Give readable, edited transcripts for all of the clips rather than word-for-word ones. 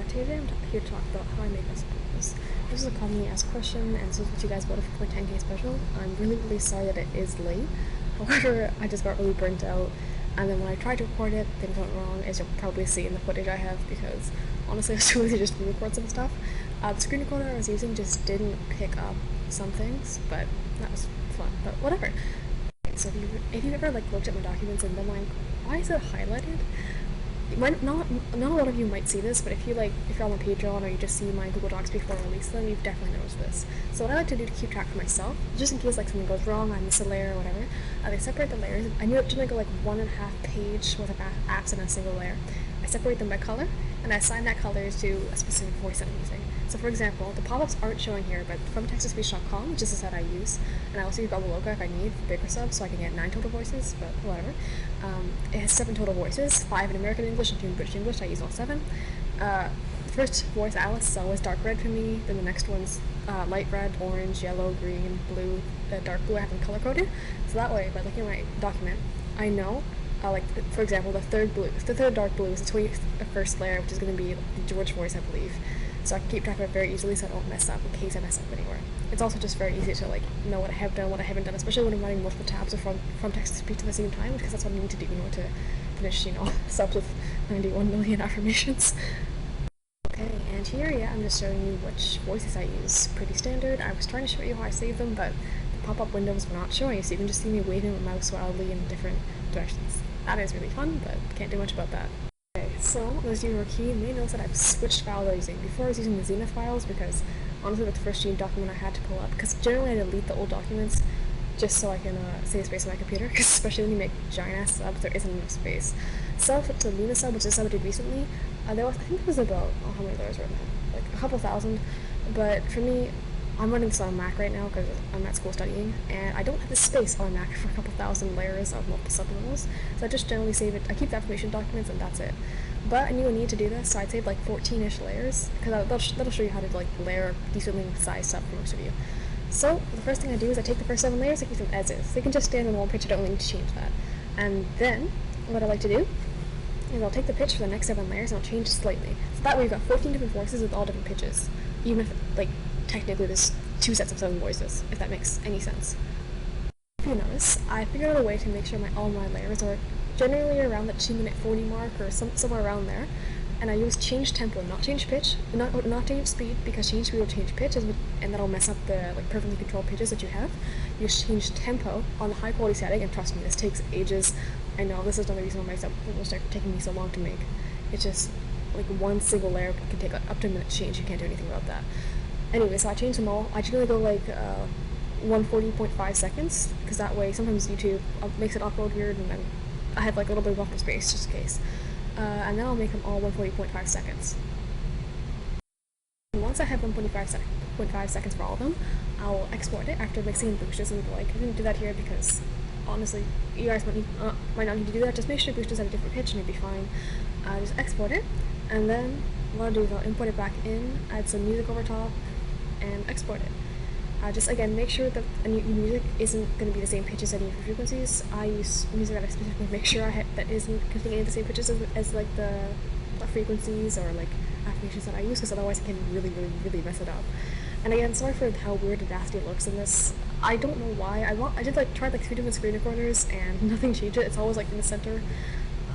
Today I'm here to talk about how I make my subliminals. This is a commonly asked question, and this is what you guys voted for my 10K special. I'm really sorry that it is late. However, I just got really burnt out, and then when I tried to record it, things went wrong, as you'll probably see in the footage I have, because honestly I was too lazy to just re-record some stuff. The screen recorder I was using just didn't pick up some things, but that was fun, but whatever. So if you've ever looked at my documents and been like, why is it highlighted? Not a lot of you might see this, but if you're on my Patreon or you just see my Google Docs before I release them, you've definitely noticed this. So what I like to do to keep track for myself, just in case something goes wrong, I miss a layer or whatever, I separate the layers. I knew it generally go 1.5 page worth of apps in a single layer. I separate them by color, and I assign that color to a specific voice that I'm using. So for example, the pop-ups aren't showing here, but fromtexttospeech.com, which is the site I use, and I also use babelolka if I need for bigger subs, so I can get 9 total voices, but whatever. It has 7 total voices, 5 in American English and 2 in British English. I use all 7. The first voice, Alice, is always dark red for me, then the next one's light red, orange, yellow, green, blue, dark blue. I have them color-coded, so that way, by looking at my document, I know, for example, the third dark blue is the 21st layer, which is going to be the George voice, I believe. So I can keep track of it very easily so I don't mess up in case I mess up anywhere. It's also just very easy to know what I have done, what I haven't done, especially when I'm running multiple tabs or from text-to-speech at the same time, because that's what I need to do in order to finish, subs with 91 million affirmations. Okay, and here, I'm just showing you which voices I use. Pretty standard. I was trying to show you how I save them, but the pop-up windows were not showing, so you can just see me waving my mouse wildly in different directions. That is really fun, but can't do much about that. So, those of you who are keen may notice that I've switched files I was using. Before I was using the Zenith files because, honestly, that's the first Gene document I had to pull up, because generally I delete the old documents just so I can save space on my computer, because especially when you make giant-ass subs, there isn't enough space. So, for the Luna sub, which is a sub I did recently, I think it was about, how many layers were in there? A couple thousand, but for me, I'm running this on a Mac right now because I'm at school studying, and I don't have the space on a Mac for a couple thousand layers of multiple subliminals, so I just generally save it. I keep the affirmation documents, and that's it. But I knew I need to do this, so I'd save 14-ish layers, because that'll show you how to layer decently sized stuff for most of you. So the first thing I do is I take the first 7 layers, I keep them as is. They can just stand on one pitch, I don't need to change that. And then, what I like to do is I'll take the pitch for the next 7 layers and I'll change it slightly. So that way you've got 14 different voices with all different pitches, even if, technically there's 2 sets of 7 voices, if that makes any sense. If you notice, I figured out a way to make sure all my layers are generally around the 2-minute 40 mark or somewhere around there, and I use change tempo, not change pitch, not change speed, because change speed will change pitch, and that'll mess up the perfectly controlled pitches that you have. You just change tempo on the high quality setting, and trust me, this takes ages. I know this is another reason why my subliminals are taking me so long to make. It's just one single layer can take up to a minute to change. You can't do anything about that. Anyway, so I change them all. I generally go 140.5 seconds, because that way sometimes YouTube makes it upload weird, and then I have a little bit of buffer space just in case. And then I'll make them all 140.5 seconds. And once I have 1.5 seconds for all of them, I'll export it after mixing and boosters and I didn't do that here because honestly, you guys might not need to do that. Just make sure boosters have a different pitch and you'll be fine. Just export it, and then what I'll do is I'll import it back in, add some music over top, and export it. Just again, make sure that your music isn't going to be the same pitch as any of your frequencies. I use music that I specifically make sure that isn't containing any of the same pitches as the frequencies or affirmations that I use, because otherwise I can really mess it up. And again, sorry for how weird Audacity looks in this. I don't know why. I did try 3 different screen recorders and nothing changed it. It's always in the center.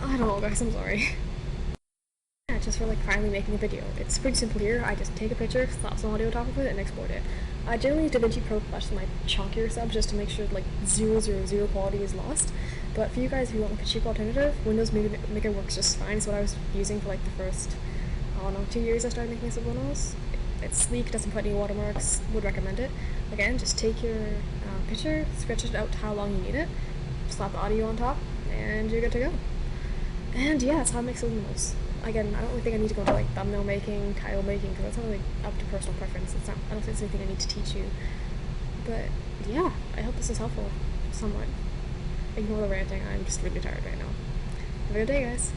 I don't know, guys. I'm sorry. Yeah, just for finally making a video. It's pretty simple here. I just take a picture, slap some audio on top of it, and export it. I generally use DaVinci Pro Plus my chunkier subs just to make sure 000 quality is lost. But for you guys, if you want a cheap alternative, Windows Maker works just fine. It's what I was using for the first, 2 years I started making subliminals. It's sleek, doesn't put any watermarks, would recommend it. Again, just take your picture, stretch it out to how long you need it, slap the audio on top, and you're good to go. And yeah, that's how I make subliminals. Again, I don't really think I need to go into thumbnail making, title making, because that's not really up to personal preference. I don't think it's anything I need to teach you. But yeah, I hope this is helpful somewhat. Ignore the ranting, I'm just really tired right now. Have a good day, guys.